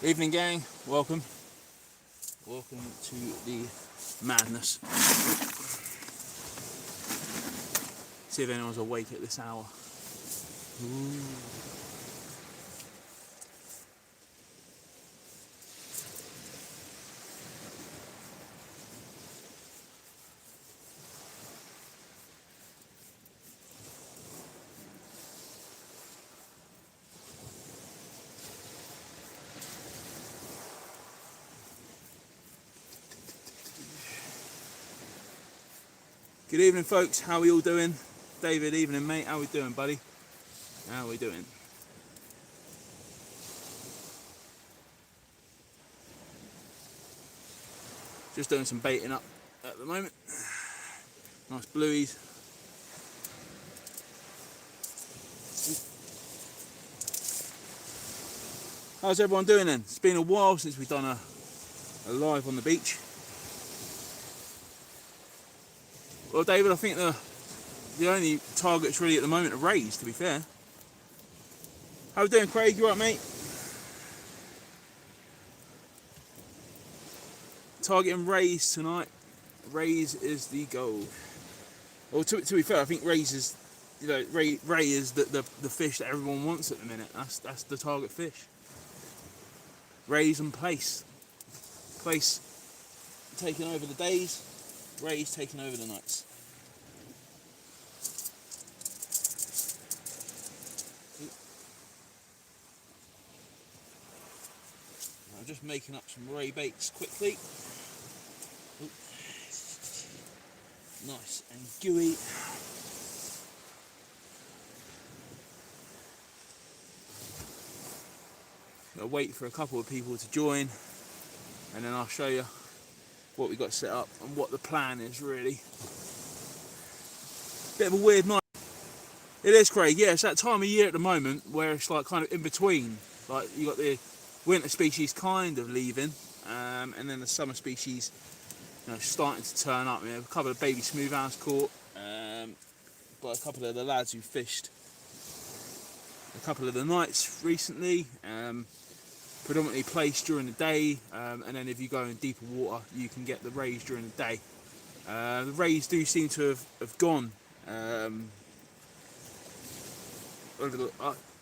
Evening gang, welcome to the madness. See if anyone's awake at this hour. Ooh. Good evening folks, how are we all doing? David, evening mate, how we doing buddy? How are we doing? Just doing some baiting up at the moment. Nice blueies. How's everyone doing then? It's been a while since we've done a live on the beach. Well David, I think the only targets really at the moment are rays, to be fair. How are we doing, Craig? You alright, mate? Targeting rays tonight. Rays is the goal. Well, to be fair, I think rays is, ray is the fish that everyone wants at the minute. That's the target fish. Rays and place. Place taking over the days. Rays taking over the nights. I'm just making up some ray baits quickly. Ooh. Nice and gooey. I'll wait for a couple of people to join and then I'll show you what we got set up and what the plan is really. Bit of a weird night. It is, Craig, yeah, it's that time of year at the moment where it's like kind of in between. Like you got the winter species kind of leaving and then the summer species starting to turn up. We have a couple of baby smoothhounds caught by a couple of the lads who fished a couple of the nights recently. Predominantly placed during the day, and then if you go in deeper water you can get the rays during the day. The rays do seem to have gone. I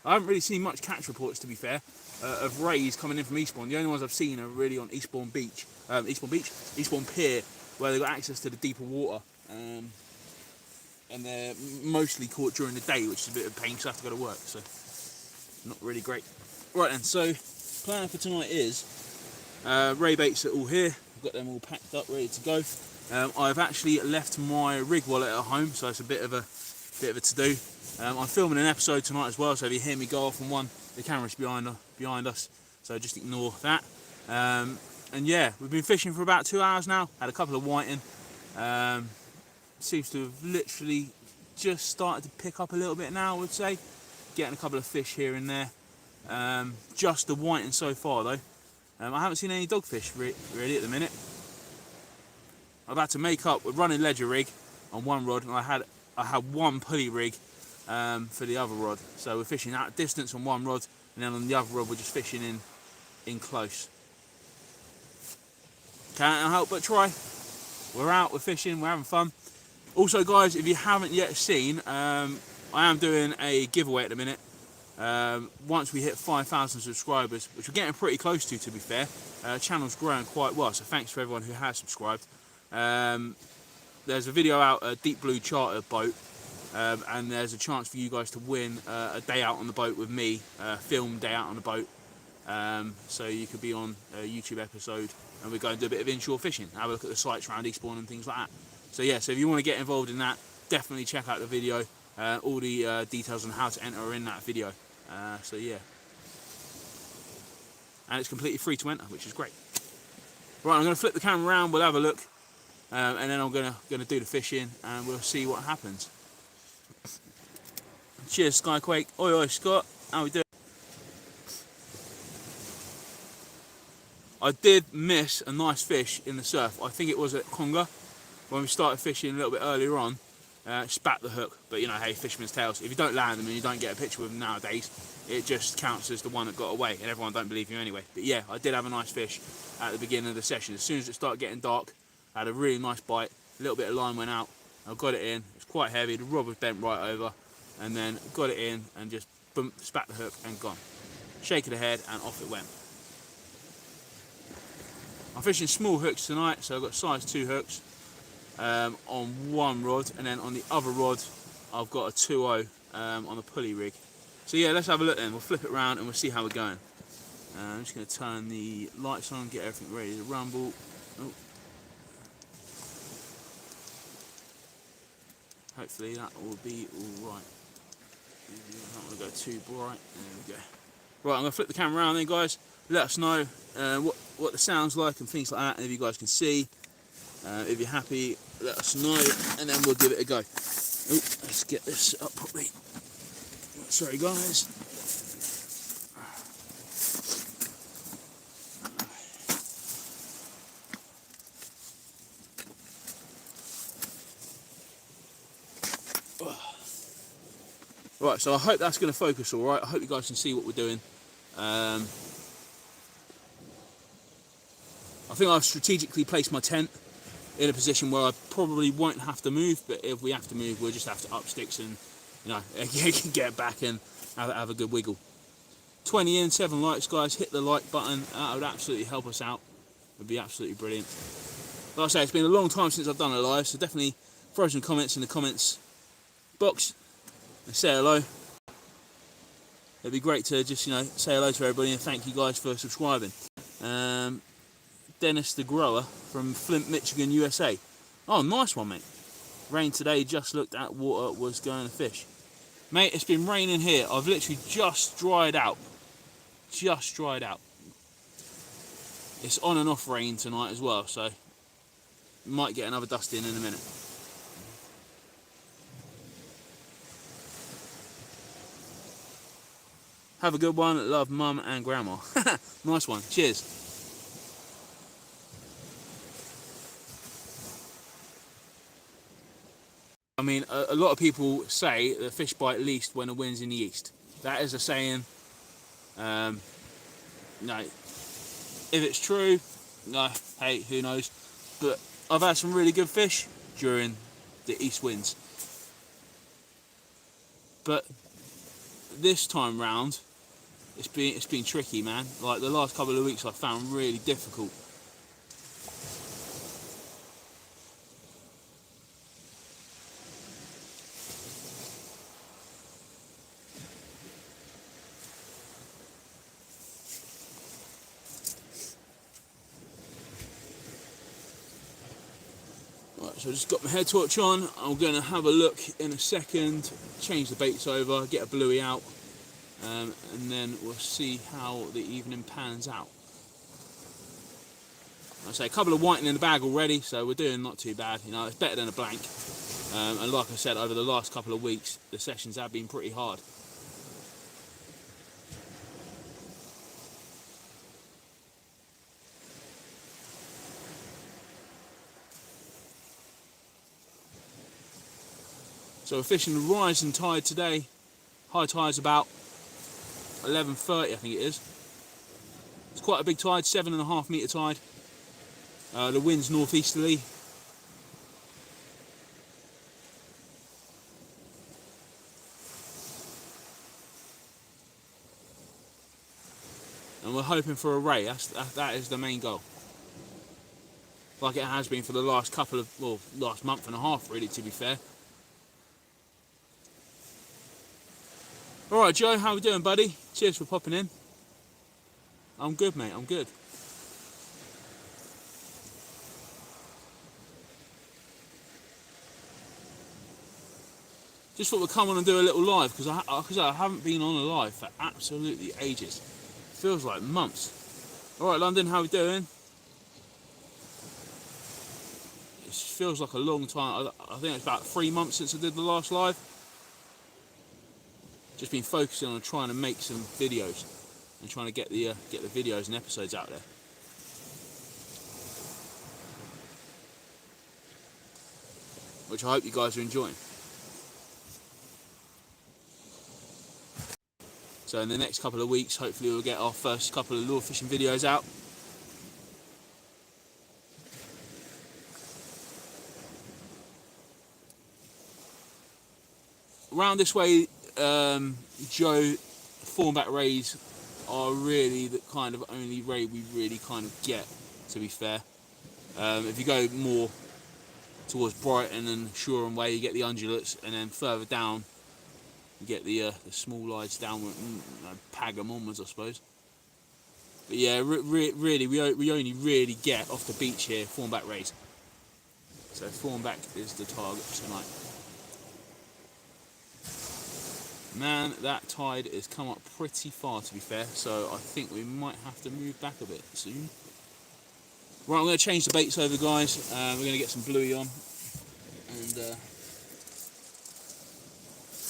haven't really seen much catch reports, to be fair, of rays coming in from Eastbourne. The only ones I've seen are really on Eastbourne Pier, where they've got access to the deeper water, and they're mostly caught during the day, which is a bit of a pain because I have to go to work, so not really great. Right then, so plan for tonight is ray baits are all here. I've got them all packed up, ready to go. I've actually left my rig wallet at home, so it's a bit of a to-do. I'm filming an episode tonight as well, so if you hear me go off on one, the camera's behind us, so just ignore that. And yeah, we've been fishing for about 2 hours now. Had a couple of whiting. Seems to have literally just started to pick up a little bit now, I would say. Getting a couple of fish here and there. Just the whiting so far though. I haven't seen any dogfish really at the minute. I've had to make up with running ledger rig on one rod, and I had one pulley rig for the other rod. So we're fishing out distance on one rod, and then on the other rod we're just fishing in close. Can't help but try. We're out, we're fishing, we're having fun. Also guys, if you haven't yet seen, I am doing a giveaway at the minute. Once we hit 5,000 subscribers, which we're getting pretty close to be fair. Channel's growing quite well, so thanks for everyone who has subscribed. There's a video out, a deep blue charter boat, and there's a chance for you guys to win a day out on the boat with me, film day out on the boat. So you could be on a YouTube episode and we're going to do a bit of inshore fishing, have a look at the sites around Eastbourne and things like that. So yeah, so if you want to get involved in that, definitely check out the video. All the details on how to enter are in that video. So yeah, and it's completely free to enter, which is great. Right, I'm going to flip the camera around, we'll have a look, and then I'm going to do the fishing and we'll see what happens. Cheers Skyquake. Oi oi Scott, how we doing? I did miss a nice fish in the surf. I think it was at Conga when we started fishing a little bit earlier on. spat the hook. But you know, hey, fisherman's tales. If you don't land them and you don't get a picture with them nowadays, it just counts as the one that got away, and everyone don't believe you anyway. But yeah, I did have a nice fish at the beginning of the session. As soon as it started getting dark, I had a really nice bite. A little bit of line went out. I got it in. It's quite heavy. The rod was bent right over, and then got it in and just boom, spat the hook and gone. Shake of the head and off it went. I'm fishing small hooks tonight, so I've got size 2 hooks on one rod, and then on the other rod I've got a 2.0 on the pulley rig. So yeah, let's have a look then. We'll flip it around and we'll see how we're going. I'm just going to turn the lights on, get everything ready to rumble. Oh. Hopefully that will be alright. I don't want to go too bright. There we go. Right, I'm going to flip the camera around then, guys. Let us know what the sound's like and things like that, and if you guys can see. If you're happy, let us know, and then we'll give it a go. Oh, let's get this up properly. Sorry, guys. Right, so I hope that's going to focus all right. I hope you guys can see what we're doing. I think I've strategically placed my tent in a position where I probably won't have to move, but if we have to move, we'll just have to up sticks and, you know, get back and have a good wiggle. 20 in, 7 likes, guys. Hit the like button. That would absolutely help us out. It would be absolutely brilliant. Like I say, it's been a long time since I've done a live, so definitely throw some comments in the comments box and say hello. It'd be great to just, you know, say hello to everybody and thank you guys for subscribing. Dennis the Grower from Flint, Michigan, USA. Oh, nice one, mate. Rain today, just looked at water, was going to fish. Mate, it's been raining here. I've literally just dried out. Just dried out. It's on and off rain tonight as well, so might get another dust in a minute. Have a good one. Love, Mum and Grandma. Nice one. Cheers. I mean, a lot of people say that fish bite least when the wind's in the east. That is a saying. No, if it's true, no, hey, who knows? But I've had some really good fish during the east winds. But this time round, it's been tricky, man. Like the last couple of weeks, I found really difficult. So I just got my head torch on. I'm going to have a look in a second, change the baits over, get a bluey out, and then we'll see how the evening pans out. I say a couple of whiting in the bag already, so we're doing not too bad. You know, it's better than a blank. And like I said, over the last couple of weeks, the sessions have been pretty hard. So we're fishing the rising tide today. High tide's about 11:30, I think it is. It's quite a big tide, 7.5 metre tide. The wind's northeasterly. And we're hoping for a ray. That is the main goal. Like it has been for the last couple of, well, last month and a half, really, to be fair. Alright, Joe, how we doing, buddy? Cheers for popping in. I'm good, mate, I'm good. Just thought we'd come on and do a little live, because I haven't been on a live for absolutely ages. Feels like months. Alright, London, how we doing? It feels like a long time. I think it's about 3 months since I did the last live. Just been focusing on trying to make some videos and trying to get the videos and episodes out there. Which I hope you guys are enjoying. So in the next couple of weeks, hopefully we'll get our first couple of lure fishing videos out. Around this way, Joe, thornback rays are really the kind of only ray we really kind of get, to be fair. If you go more towards Brighton and Shoreham way, you get the undulates, and then further down you get the small lights downward, Pagham onwards, I suppose. But yeah, really, we only really get off the beach here thornback rays. So thornback is the target tonight. Man, that tide has come up pretty far, to be fair, so I think we might have to move back a bit soon. Right, I'm going to change the baits over, guys. We're going to get some bluey on, and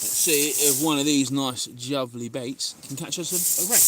let's see if one of these nice jubbly baits can catch us a ray.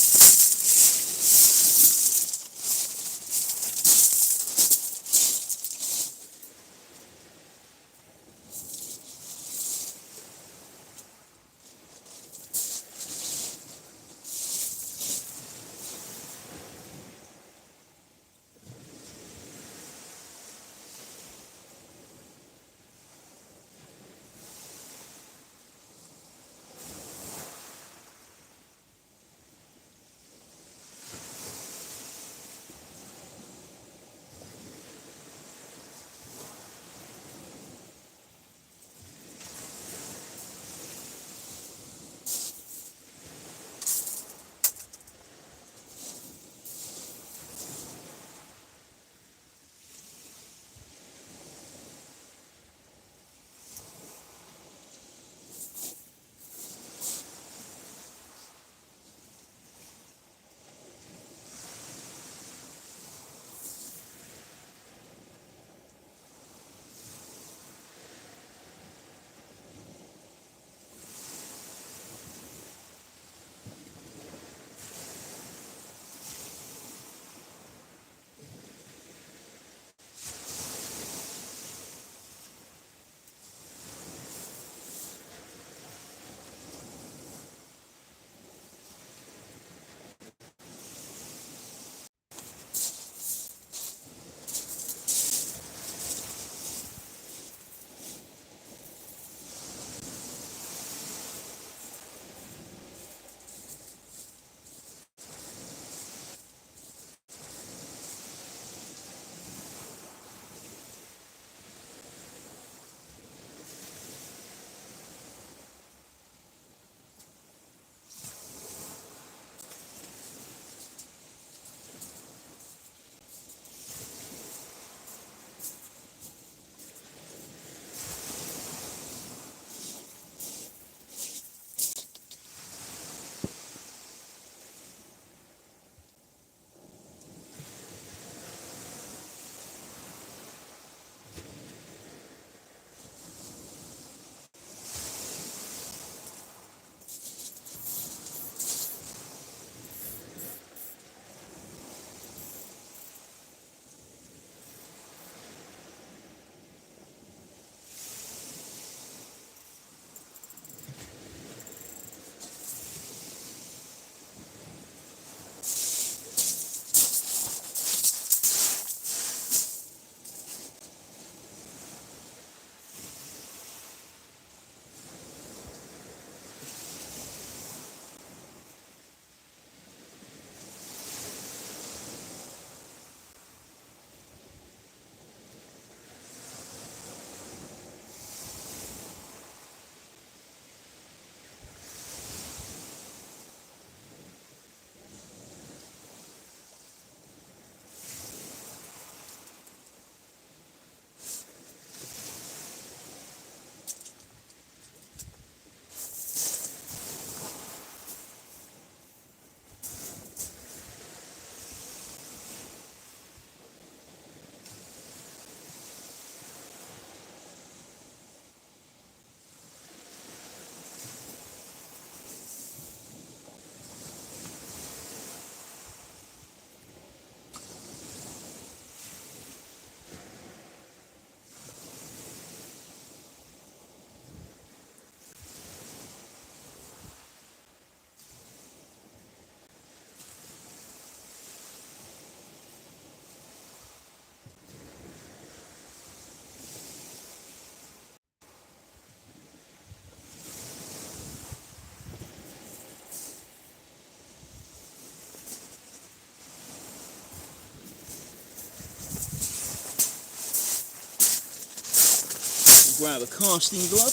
grab a casting glove.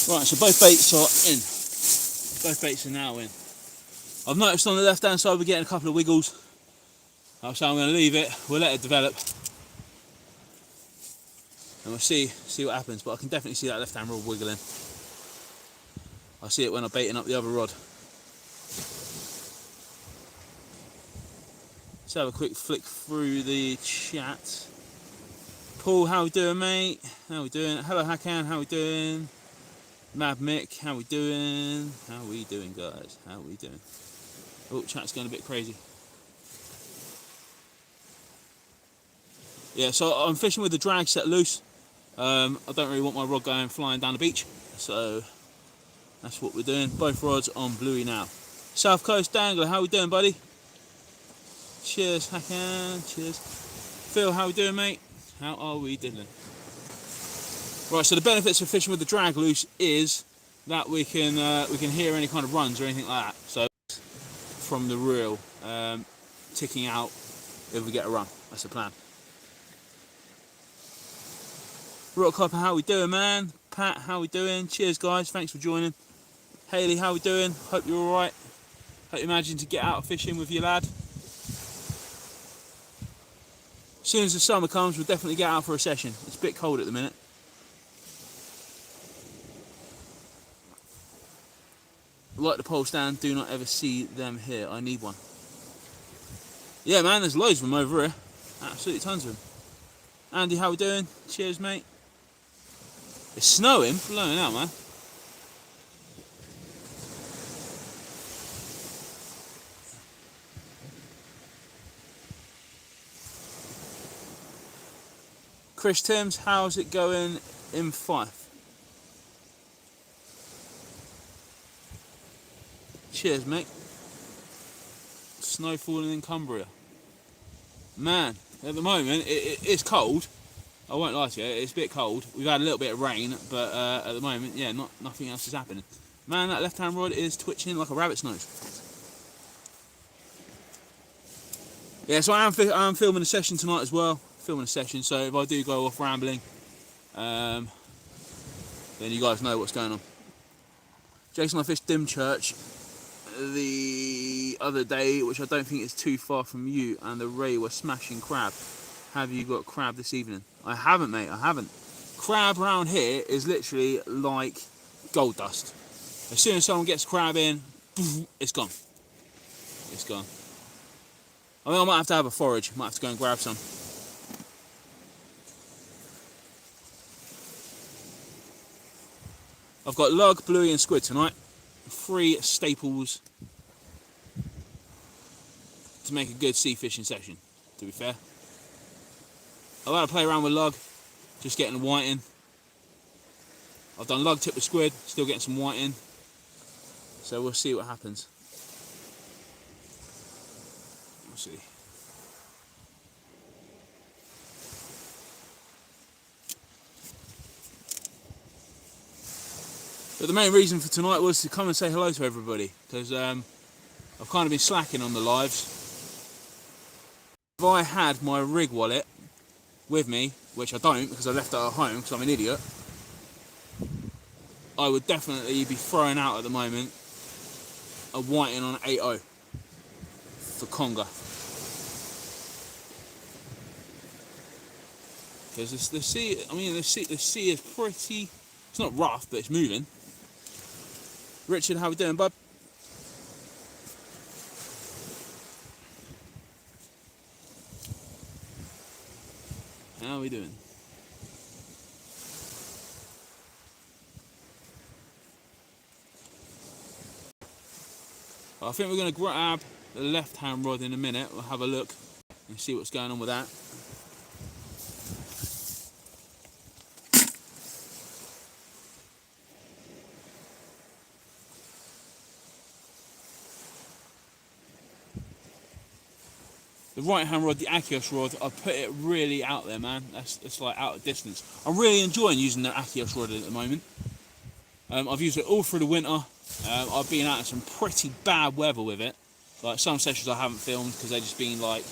Right, so both baits are in. Both baits are now in. I've noticed on the left hand side we're getting a couple of wiggles. So I'm going to leave it, we'll let it develop. And we'll see what happens, but I can definitely see that left hand rod wiggling. I see it when I'm baiting up the other rod. Let's have a quick flick through the chat. Paul, how we doing, mate? How we doing? Hello Hakan, how we doing? Mad Mick, how we doing? How we doing, guys? How we doing? Oh, chat's going a bit crazy. Yeah, so I'm fishing with the drag set loose. I don't really want my rod going flying down the beach, so that's what we're doing. Both rods on bluey now. South Coast Dangler, how we doing, buddy? Cheers, Hakan. Cheers. Phil, how we doing, mate? How are we doing? Right, so the benefits of fishing with the drag loose is that we can hear any kind of runs or anything like that. So from the reel, ticking out if we get a run. That's the plan. Rock Copper, how we doing, man? Pat, how we doing? Cheers, guys. Thanks for joining. Haley, how we doing? Hope you're all right. Hope you managing to get out fishing with your lad. As soon as the summer comes, we'll definitely get out for a session. It's a bit cold at the minute. Like the pole stand, do not ever see them here. I need one. Yeah, man, there's loads of them over here. Absolutely tons of them. Andy, how we doing? Cheers, mate. It's snowing, blowing out, man. Chris Timms, how's it going in Fife? Cheers, mate. Snow falling in Cumbria. Man, at the moment, it's cold. I won't lie to you, it's a bit cold. We've had a little bit of rain, but at the moment, yeah, nothing else is happening. Man, that left-hand rod is twitching like a rabbit's nose. Yeah, so I am filming a session tonight as well. Filming a session, so if I do go off rambling, then you guys know what's going on. Jason, I fished Dymchurch the other day, which I don't think is too far from you, and the ray were smashing crab. Have you got crab this evening? I haven't, mate, I haven't. Crab around here is literally like gold dust. As soon as someone gets crab in, it's gone. It's gone. I mean, I might have to have a forage. Might have to go and grab some. I've got lug, bluey and squid tonight. 3 staples to make a good sea fishing session, to be fair. I've had to play around with lug, just getting the white in. I've done lug tip with squid, still getting some white in. So we'll see what happens. We'll see. But the main reason for tonight was to come and say hello to everybody, because I've kind of been slacking on the lives. If I had my rig wallet with me, which I don't because I left it at home because I'm an idiot, I would definitely be throwing out at the moment a whiting on 8.0 for conger. Because the sea, I mean, the sea is pretty, it's not rough, but it's moving. Richard, how we doing, bud? How we doing? I think we're going to grab the left-hand rod in a minute. We'll have a look and see what's going on with that. The right-hand rod, the Akios rod, I put it really out there, man. It's like out of distance. I'm really enjoying using the Akios rod at the moment. I've used it all through the winter. I've been out in some pretty bad weather with it. Like some sessions I haven't filmed because they've just been like,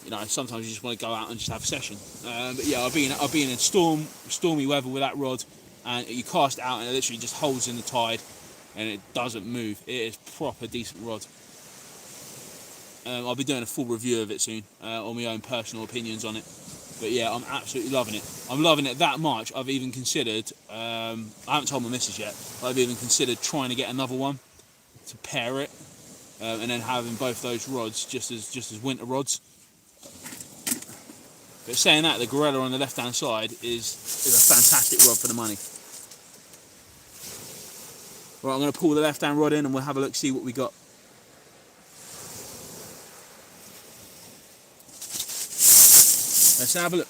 you know, sometimes you just want to go out and just have a session. But yeah, I've been in stormy weather with that rod, and you cast it out and it literally just holds in the tide, and it doesn't move. It is proper decent rod. I'll be doing a full review of it soon, on my own personal opinions on it. But yeah, I'm absolutely loving it. I'm loving it that much. I've even considered, I haven't told my missus yet, but I've even considered trying to get another one to pair it, and then having both those rods just as winter rods. But saying that, the Gorilla on the left-hand side is a fantastic rod for the money. Right, I'm going to pull the left-hand rod in and we'll have a look, see what we got. Let's have a look.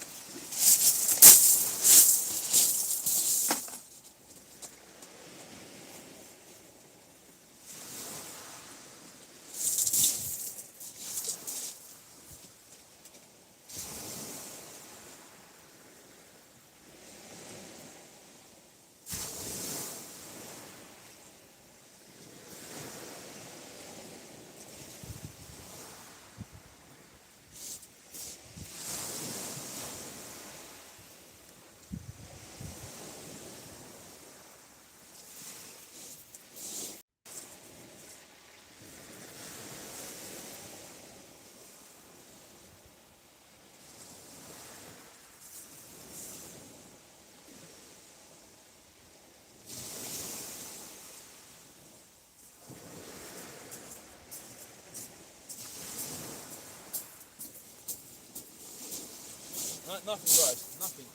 No, nothing, guys, nothing.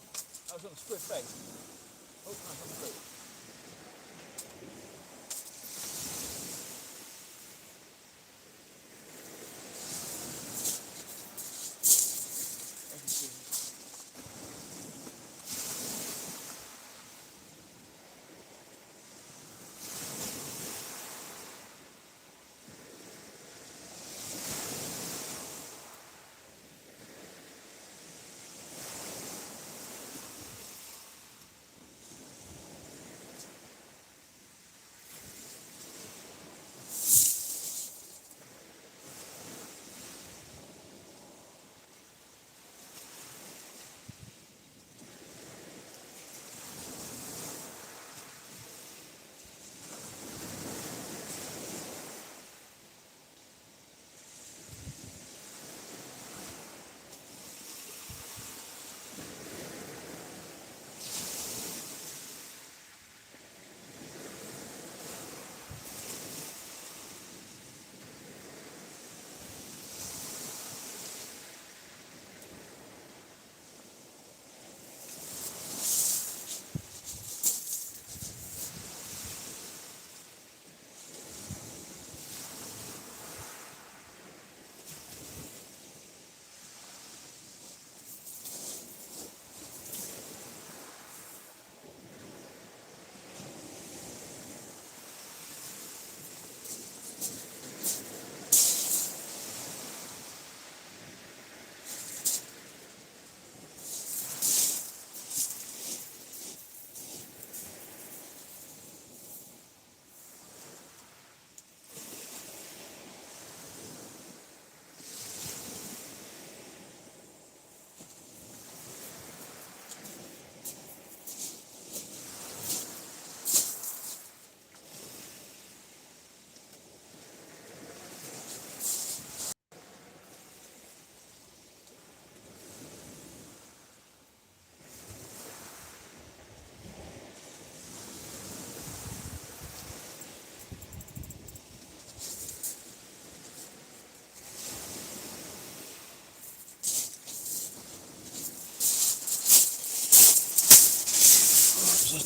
That was on a squid face. Oh, no, not squid.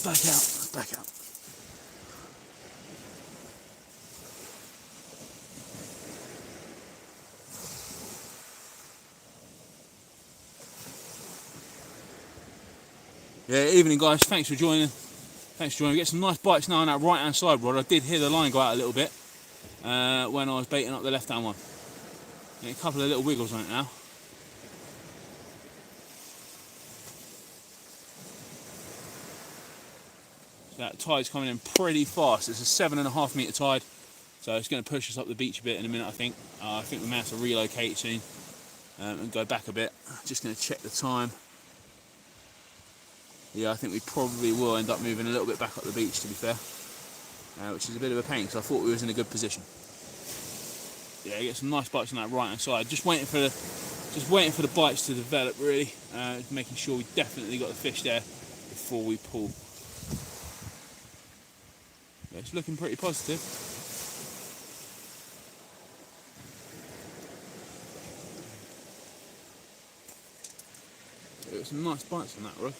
back out, back out. Yeah, evening guys, thanks for joining. Thanks for joining. We get some nice bites now on that right hand side rod. I did hear the line go out a little bit when I was baiting up the left hand one. Yeah, a couple of little wiggles on it now. So that tide's coming in pretty fast. It's a 7.5 metre tide, so it's going to push us up the beach a bit in a minute. I think we may have to relocate soon and go back a bit. Just going to check the time. Yeah, I think we probably will end up moving a little bit back up the beach, to be fair, which is a bit of a pain because I thought we was in a good position. Yeah, get some nice bites on that right hand side. Just waiting for the bites to develop, really, making sure we definitely got the fish there before we pull. Yeah, it's looking pretty positive. Got some nice bites on that rod.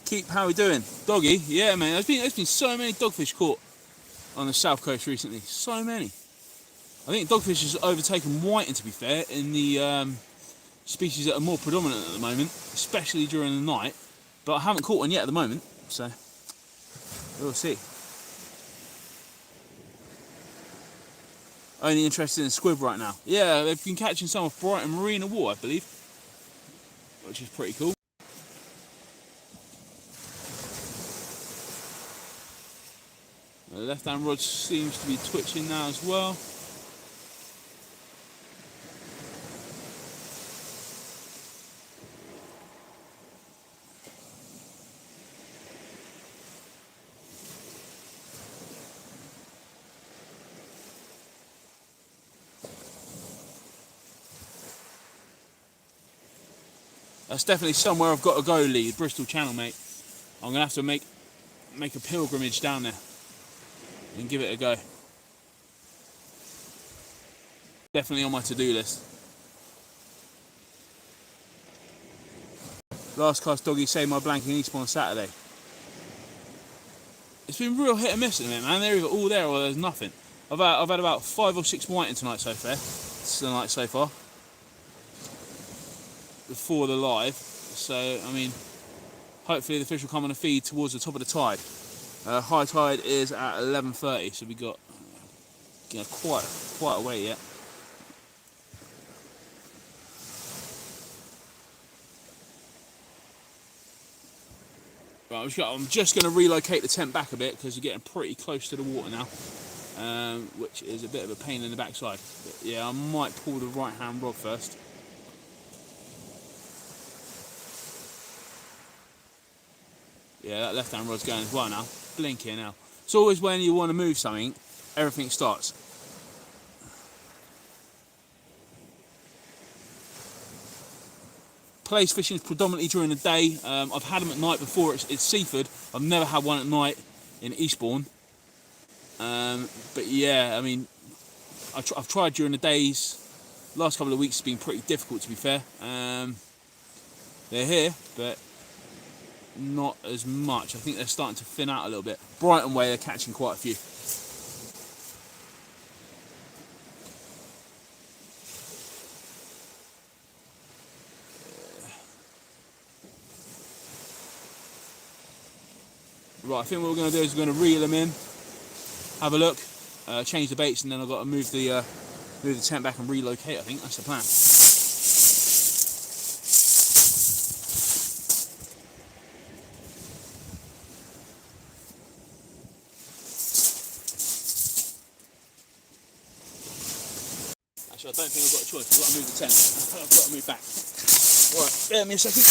Keep, how we doing? Doggy? Yeah, man, there's been so many dogfish caught on the south coast recently. So many. I think dogfish has overtaken whiting, to be fair, in the species that are more predominant at the moment, especially during the night. But I haven't caught one yet at the moment, so we'll see. Only interested in squid right now. Yeah, they've been catching some of Brighton Marina water, I believe, which is pretty cool. The left hand rod seems to be twitching now as well. That's definitely somewhere I've got to go, Lee, Bristol Channel, mate. I'm going to have to make a pilgrimage down there and give it a go. Definitely on my to-do list. Last cast doggy saved my blank in Eastbourne on Saturday. It's been real hit and miss at the minute, man. They're either all there or there's nothing. I've had about 5 or 6 whiting tonight so far. Before the live, so I mean, hopefully the fish will come on a feed towards the top of the tide. High tide is at 11:30, so we got quite a way yet. Right, I'm just going to relocate the tent back a bit because you're getting pretty close to the water now, which is a bit of a pain in the backside. But yeah, I might pull the right hand rod first. Yeah, that left hand rod's going as well now. Blinking now. It's always when you want to move something, everything starts. Place fishing is predominantly during the day. I've had them at night before. It's Seaford. I've never had one at night in Eastbourne. But yeah, I mean, I've tried during the days. Last couple of weeks has been pretty difficult, to be fair. They're here, but not as much. I think they're starting to thin out a little bit. Brighton way, they're catching quite a few. Right, I think what we're going to do is we're going to reel them in, have a look, change the baits, and then I've got to move the tent back and relocate. I think that's the plan. I don't think I've got a choice. I've got to move the tent. I've got to move back. Right, bear me a second.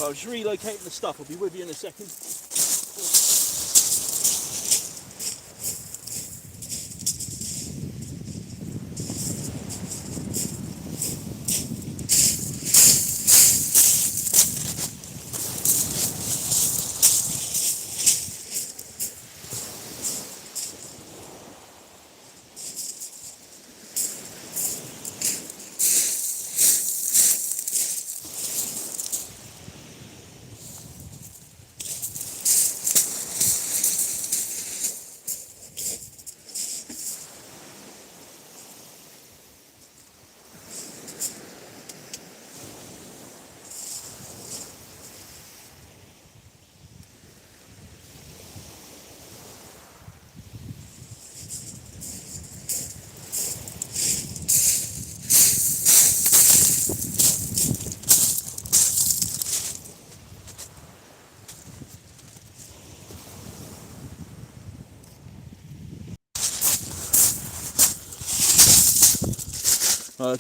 I was just relocating the stuff. I'll be with you in a second.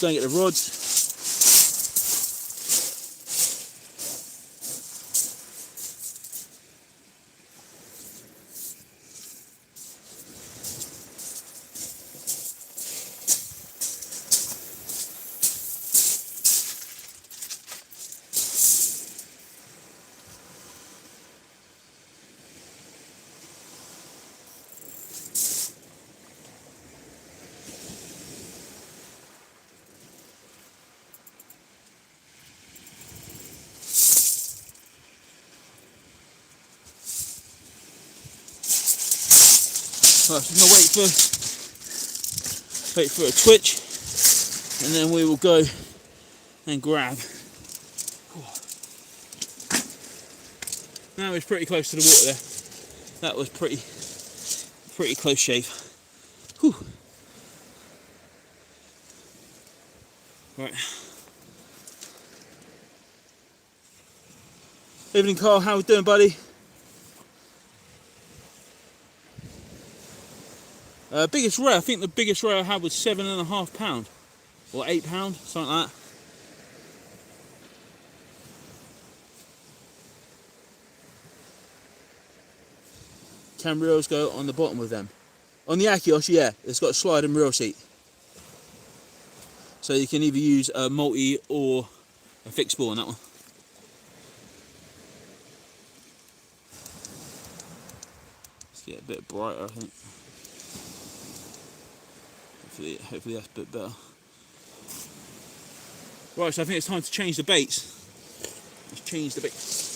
Don't get the rods. Right, so I'm gonna wait for a twitch, and then we will go and grab. Now it's pretty close to the water there. That was pretty close shave. Whew. Right. Evening, Carl. How we doing, buddy? Biggest ray, I think the biggest ray I had was £7.5 or £8, something like that. Can reels go on the bottom of them? On the Akios, yeah, it's got a sliding reel seat. So you can either use a multi or a fixed bore on that one. Let's get a bit brighter, I think. Hopefully that's a bit better. Right, so I think it's time to change the baits. Let's change the baits.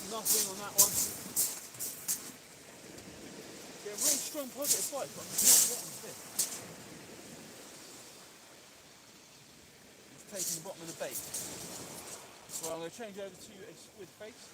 Nothing on that one. Yeah, really strong positive bite, but I'm not getting fish. It's taking the bottom of the bait. Well, I'm going to change over to a squid face.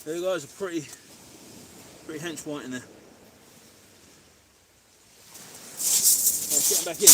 There guys, a pretty hench white in there. Let's get him back in.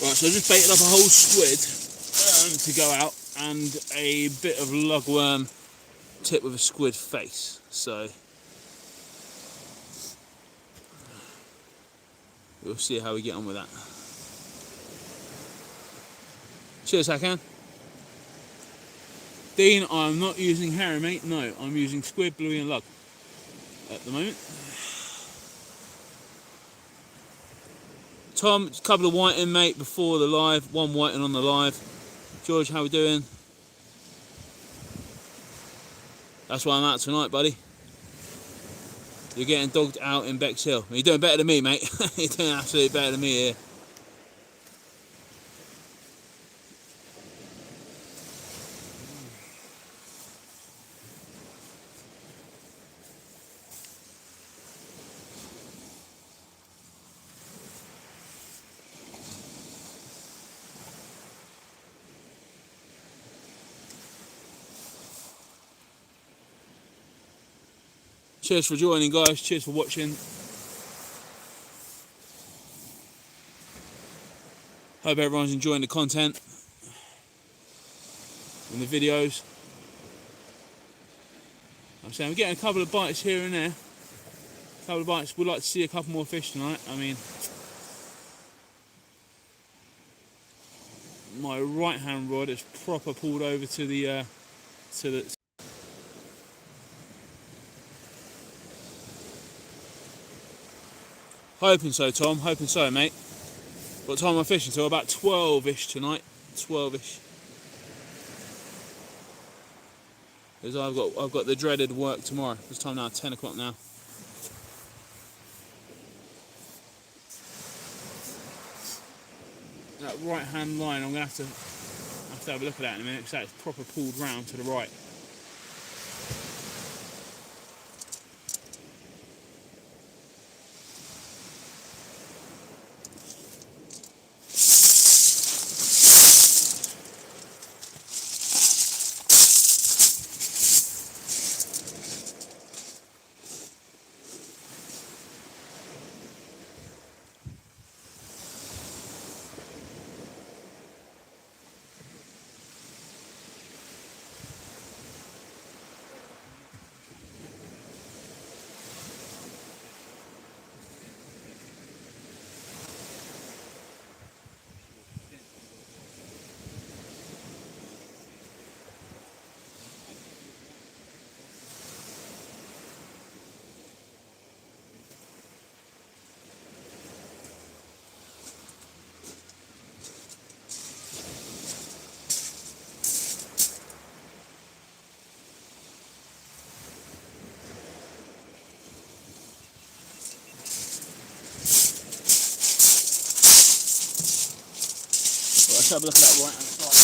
Right, so I just baited up a whole squid to go out, and a bit of lugworm tip with a squid face. So we'll see how we get on with that. Cheers, Hakan. Dean, I'm not using herring, mate. No, I'm using squid, bluey and lug at the moment. Tom, a couple of whiting, mate, before the live. One whiting on the live. George, how we doing? That's why I'm out tonight, buddy. You're getting dogged out in Bexhill. You're doing better than me, mate. You're doing absolutely better than me here. Cheers for joining, guys. Cheers for watching. Hope everyone's enjoying the content and the videos. I'm saying we're getting a couple of bites here and there. A couple of bites. We'd like to see a couple more fish tonight. I mean, my right hand rod is proper pulled over to the Hoping so, Tom. Hoping so, mate. What time am I fishing till? About 12-ish tonight. 12-ish. Because I've got the dreaded work tomorrow. It's time now. 10 o'clock now. That right hand line, I'm gonna have to have a look at that in a minute, because that's proper pulled round to the right. Let's have a look at that right hand side.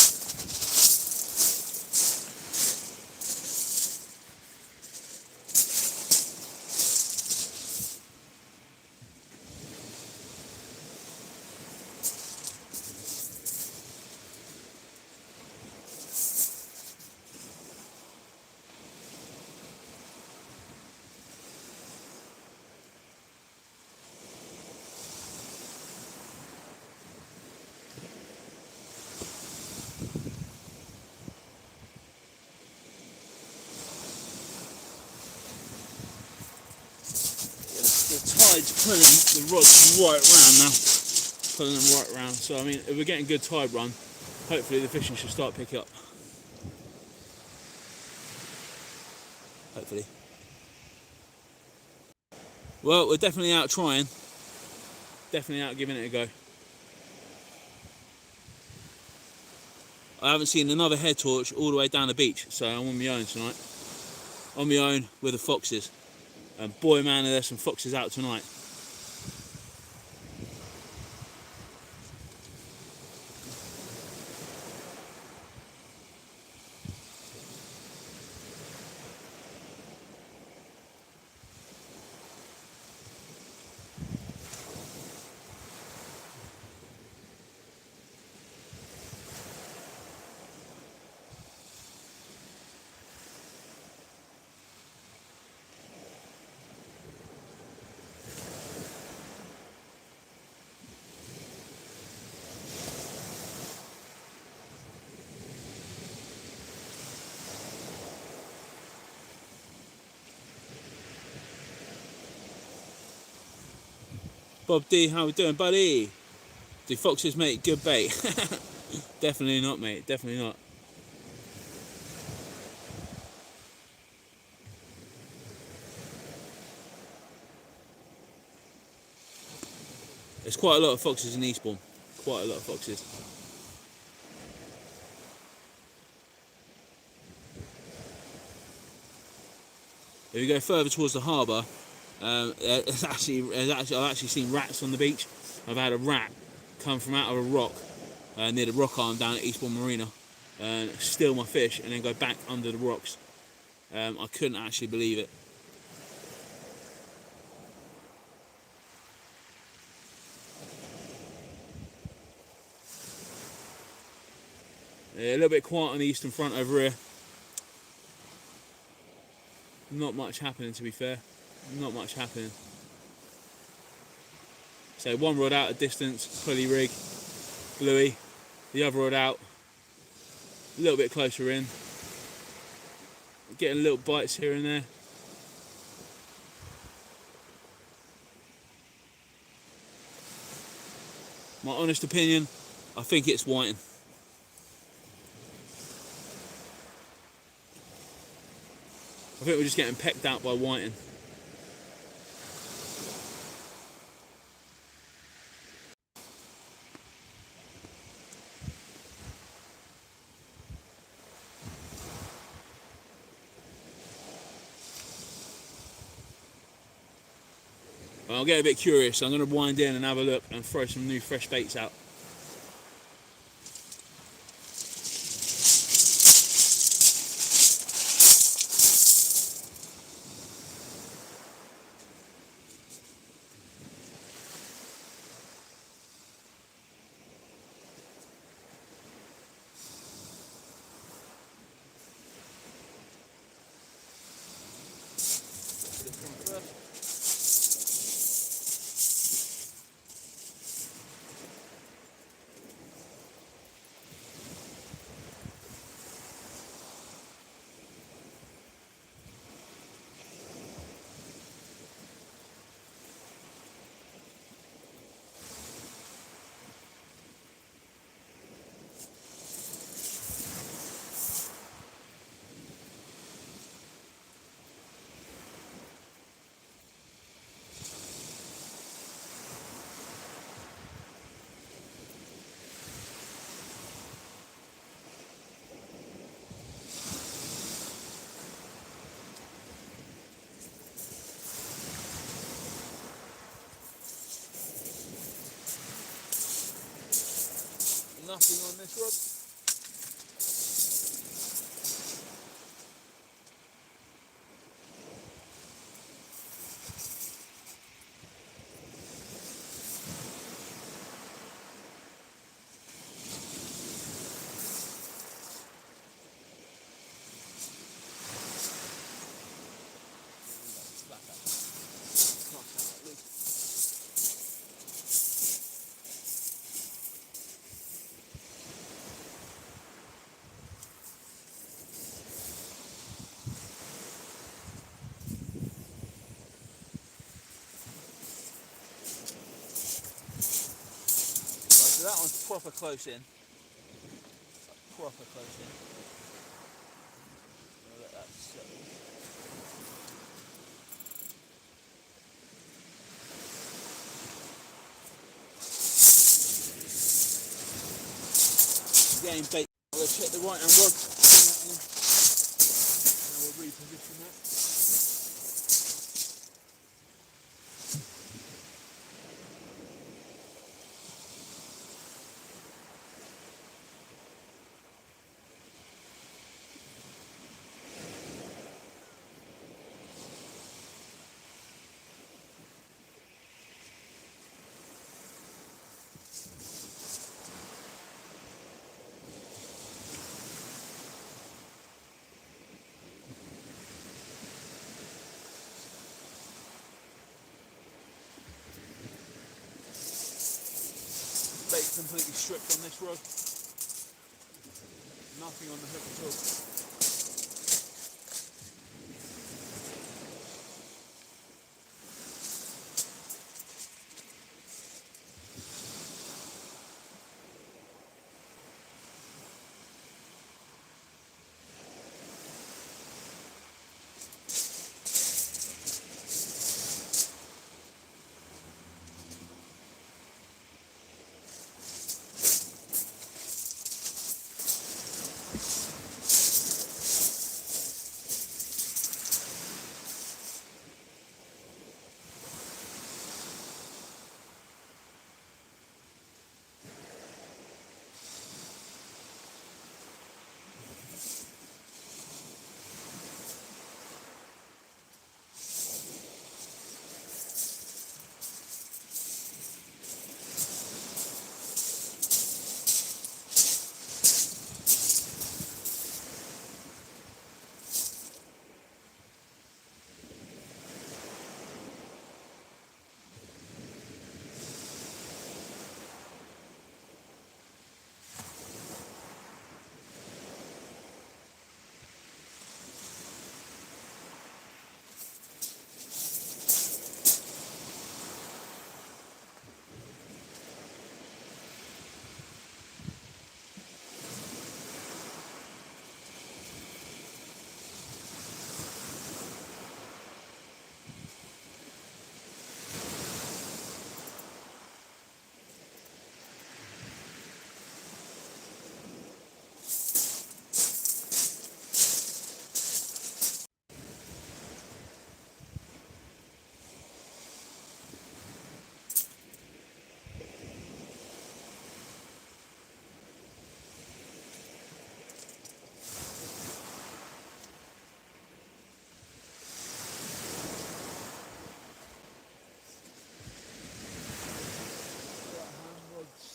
Tide's pulling the rods right round now, pulling them right round. So I mean, if we're getting good tide run, hopefully the fishing should start picking up. Hopefully. Well, we're definitely out trying, definitely out giving it a go. I haven't seen another head torch all the way down the beach, so I'm on my own tonight. On my own with the foxes. And boy man, there's some foxes out tonight. Bob D, how we doing, buddy? Do foxes make good bait? Definitely not, mate. Definitely not. There's quite a lot of foxes in Eastbourne. Quite a lot of foxes. If you go further towards the harbour, I've actually seen rats on the beach. I've had a rat come from out of a rock near the rock arm down at Eastbourne Marina and steal my fish and then go back under the rocks. I couldn't actually believe it. Yeah, a little bit quiet on the eastern front over here. Not much happening, to be fair. Not much happening. So one rod out at distance, pulley rig, bluey. The other rod out, a little bit closer in. Getting little bites here and there. My honest opinion, I think it's whiting. I think we're just getting pecked out by whiting. I'll get a bit curious, so I'm going to wind in and have a look and throw some new fresh baits out. Nothing on this rod. So that one's proper close in. Proper close in. I'll let that settle. Again, bait. We'll check the right hand rod. Now we'll reposition that. Bait completely stripped on this rod. Nothing on the hook at all.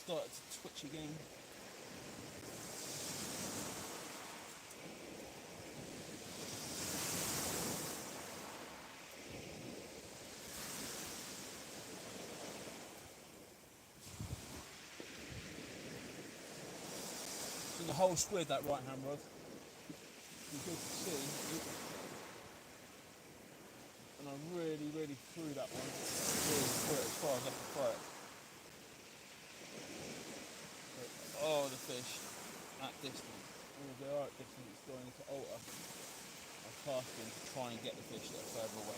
started to twitch again. It's in the whole squid, that right hand rod. You good to see. And I really threw that one. Really threw it as far as I could throw it. But, oh, the fish at distance. Oh, they are at distance going into altar. I cast in to try and get the fish that are further away.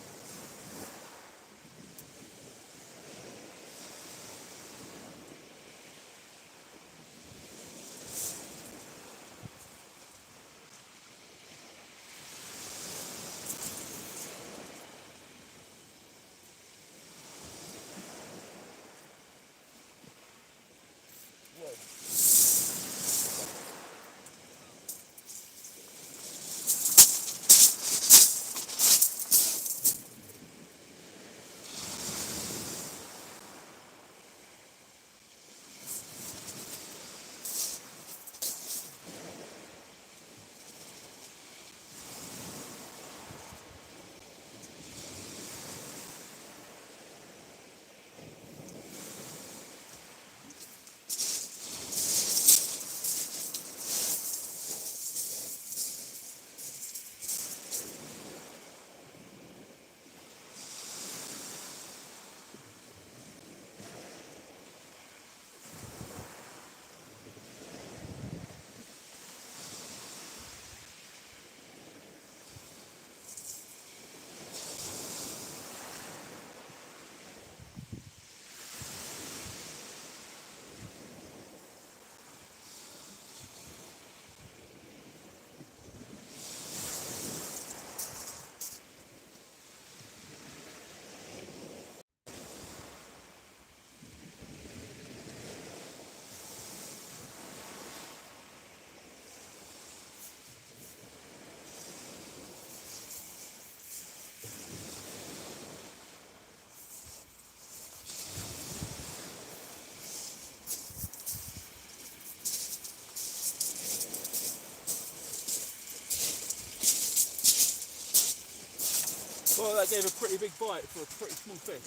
Well, that gave a pretty big bite for a pretty small fish.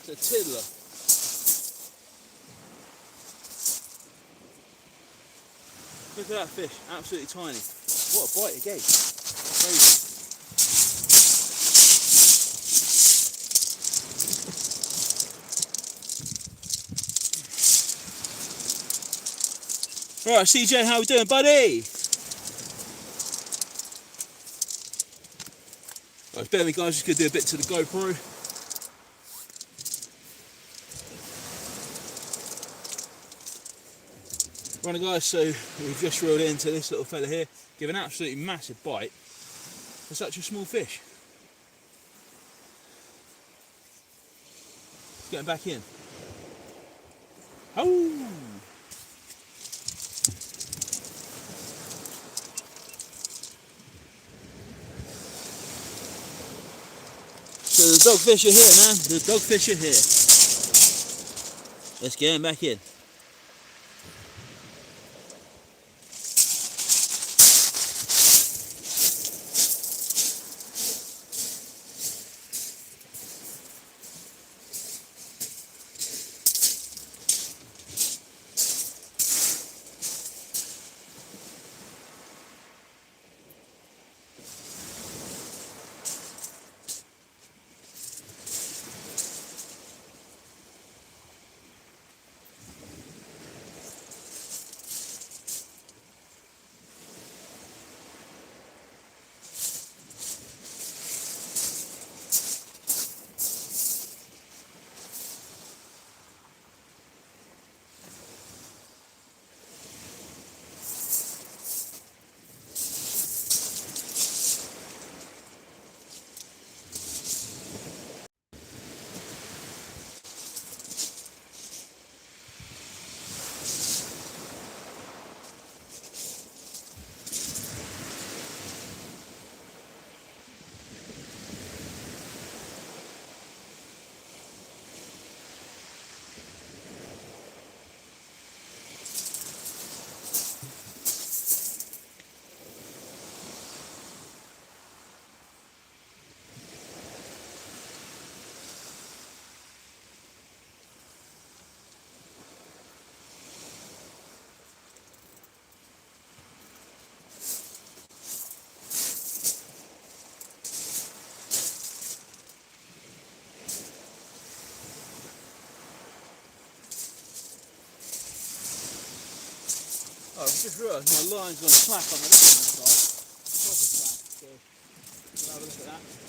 It's a tiddler. Look at that fish, absolutely tiny. What a bite it gave. Crazy. Right, CJ, how we doing, buddy? Right, bear with me guys, just going to do a bit to the GoPro. Right guys, so we've just reeled into this little fella here, give an absolutely massive bite for such a small fish. Let's get him back in. Oh! So the dogfish are here, man. The dogfish are here. Let's get him back in. just realised my line's gone slack on the left hand side. Proper slack. So we'll have a look at that.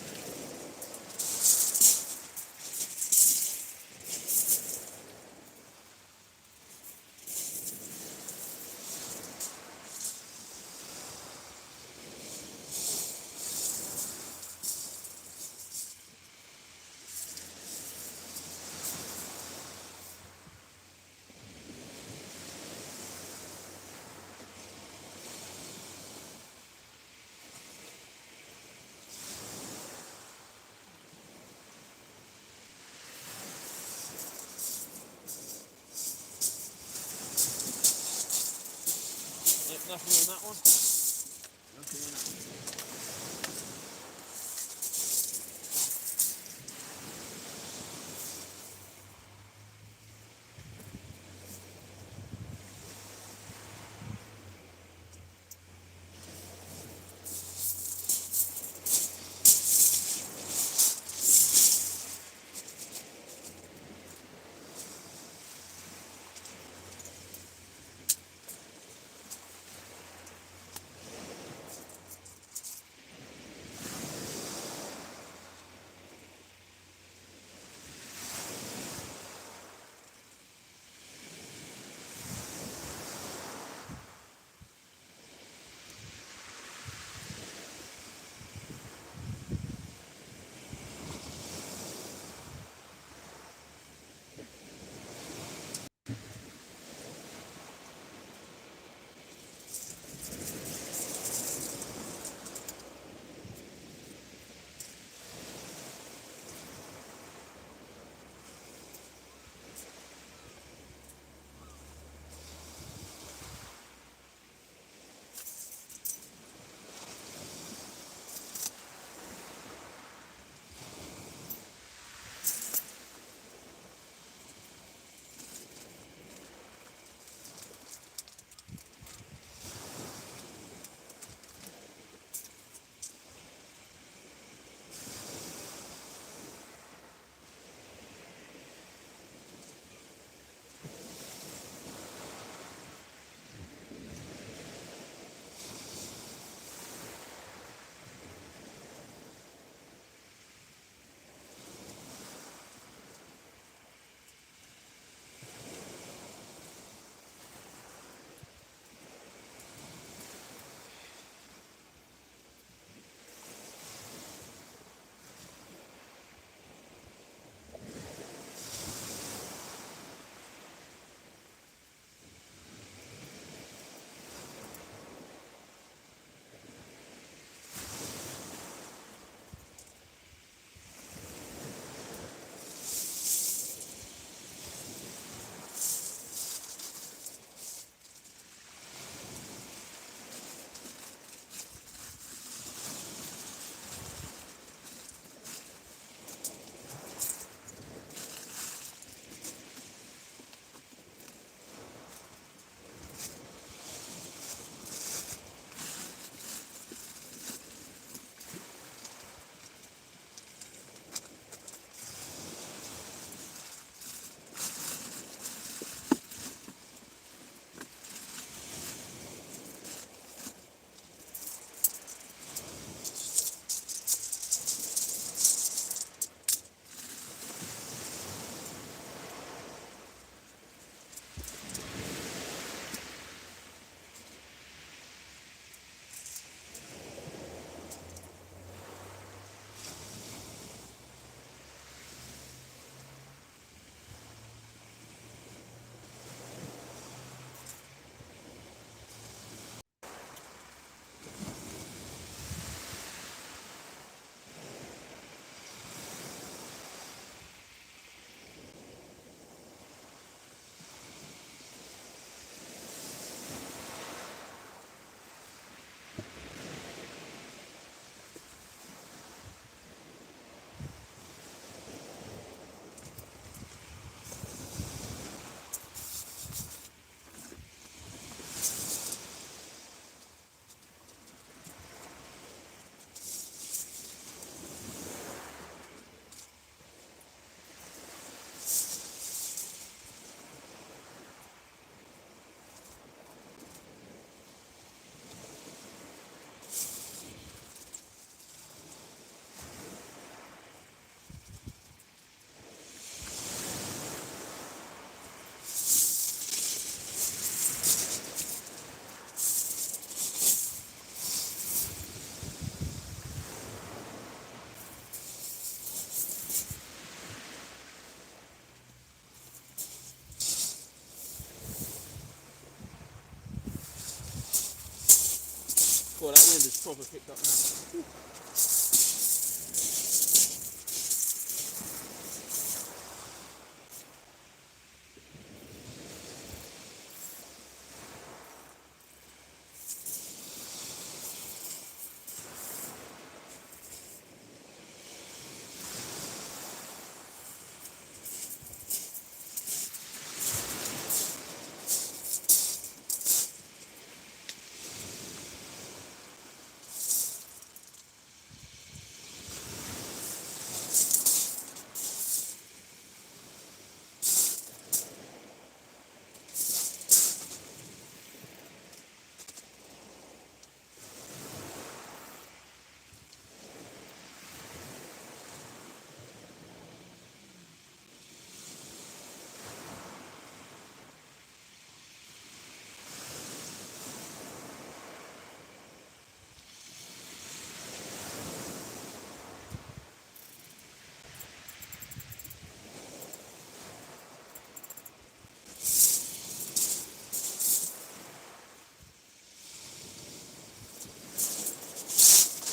proper picked up now.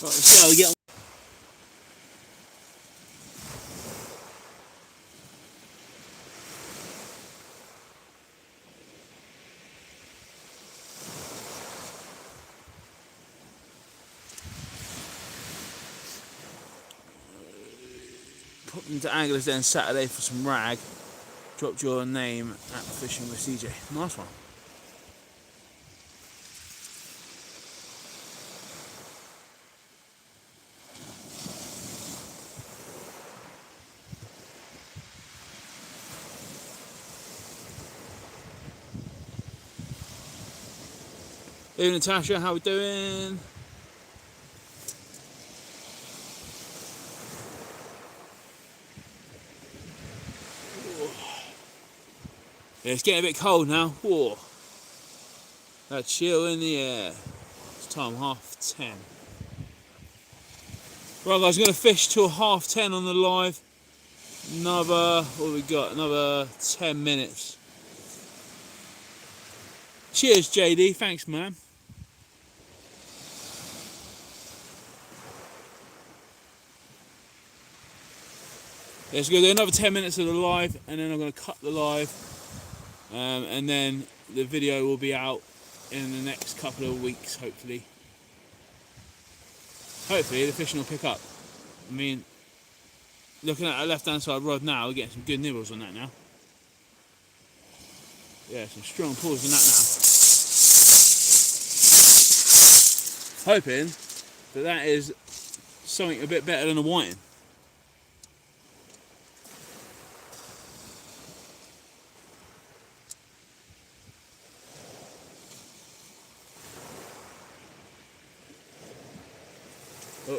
Right, let's see how we get on. Popped into Anglers Den Saturday for some rag. Dropped your name at Fishing with CJ. Nice one. Hey Natasha, how we doing? Yeah, it's getting a bit cold now. Whoa. That chill in the air. It's time 10:30. Right guys, I'm going to fish till 10:30 on the live. Another, what have we got? Another 10 minutes. Cheers JD, thanks man. Yeah, so we're going to do another 10 minutes of the live and then I'm going to cut the live and then the video will be out in the next couple of weeks hopefully. Hopefully the fishing will pick up. I mean, looking at our left hand side rod now, we're getting some good nibbles on that now. Yeah, some strong pulls on that now. Hoping that is something a bit better than a whiting.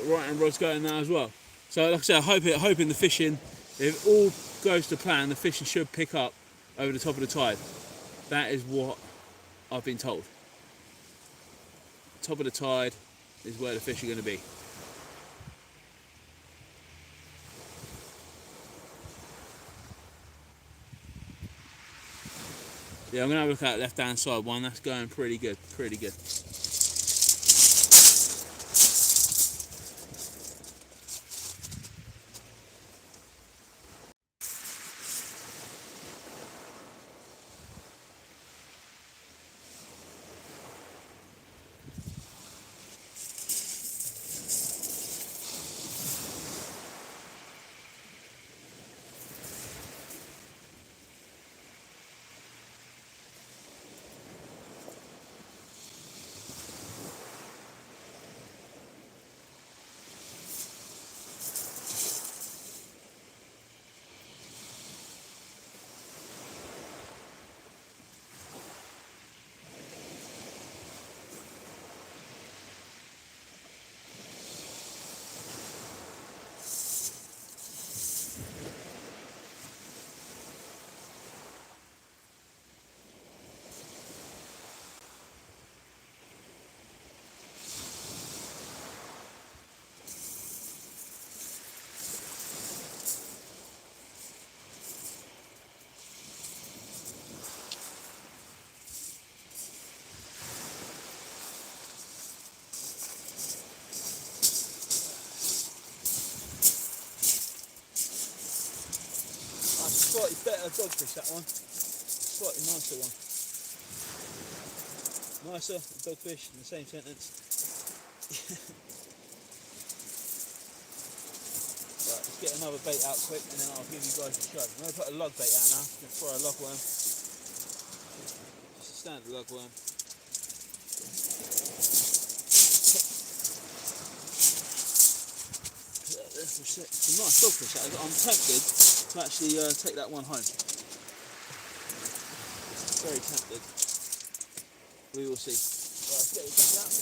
Right hand rod's going now as well. So like I said, hoping the fishing, if all goes to plan, the fishing should pick up over the top of the tide. That is what I've been told. Top of the tide is where the fish are going to be. Yeah, I'm going to have a look at that left hand side one. That's going pretty good, pretty good. slightly better dogfish, that one. Slightly nicer one. Nicer dogfish in the same sentence. Right, let's get another bait out quick and then I'll give you guys a show. I'm going to put a lug bait out now. I'm going to throw a lugworm. Just a standard lugworm. It's a nice dogfish. I'm tempted to actually take that one home. Very tempted. We will see. Right, let's get it out.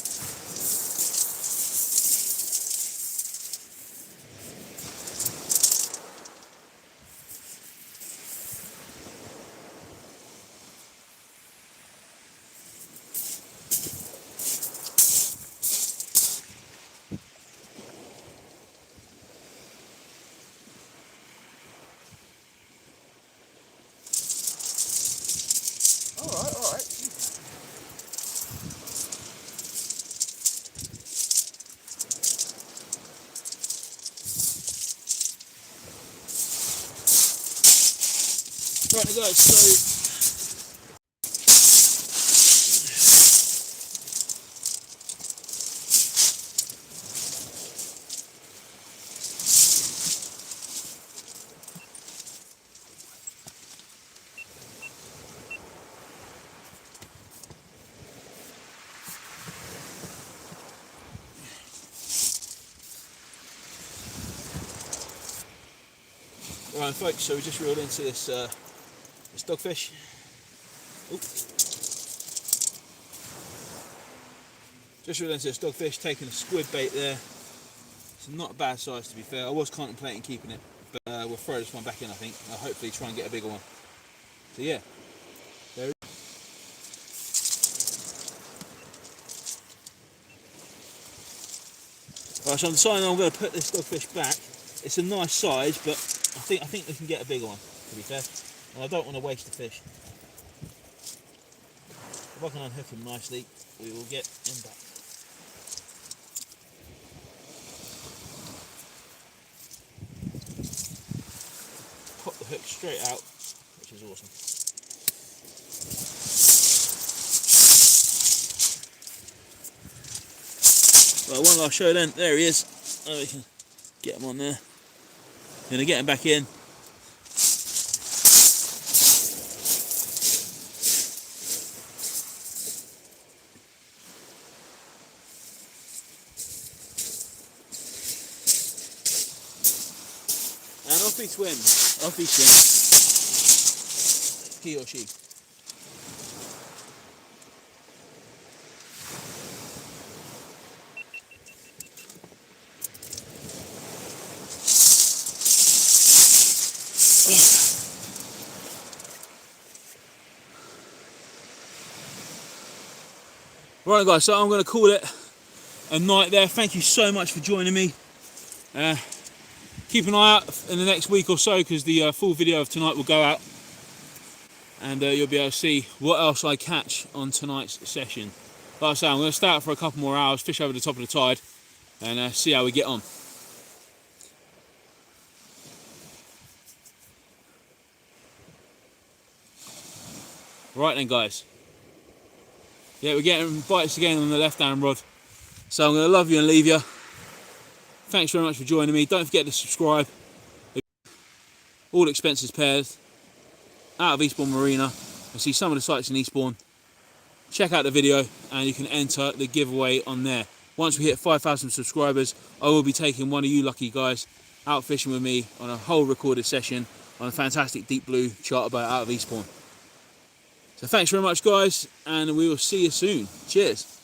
All right. Right, guys, so right, folks, so we just reeled into this dogfish. Oop. Just reeled into this dogfish, taking a squid bait there. It's not a bad size, to be fair. I was contemplating keeping it, but we'll throw this one back in, I think. I'll hopefully try and get a bigger one. So yeah, there it is. Right, so I'm deciding I'm going to put this dogfish back. It's a nice size, but I think we can get a bigger one, to be fair. And I don't want to waste the fish. If I can unhook him nicely, we will get him back. Pop the hook straight out, which is awesome. Right, one last show then. There he is. Oh, we can get him on there. Gonna get him back in. And off he swims. Off he swims. He or she. Right, guys, so I'm going to call it a night there. Thank you so much for joining me. Keep an eye out in the next week or so, because the full video of tonight will go out, and you'll be able to see what else I catch on tonight's session. Like I say, I'm going to stay out for a couple more hours, fish over the top of the tide, and see how we get on. Right then, guys. Yeah, we're getting bites again on the left-hand rod. So I'm going to love you and leave you. Thanks very much for joining me. Don't forget to subscribe. All expenses paid. Out of Eastbourne Marina. And see some of the sites in Eastbourne. Check out the video and you can enter the giveaway on there. Once we hit 5,000 subscribers, I will be taking one of you lucky guys out fishing with me on a whole recorded session on a fantastic deep blue charter boat out of Eastbourne. So thanks very much, guys, and we will see you soon. Cheers.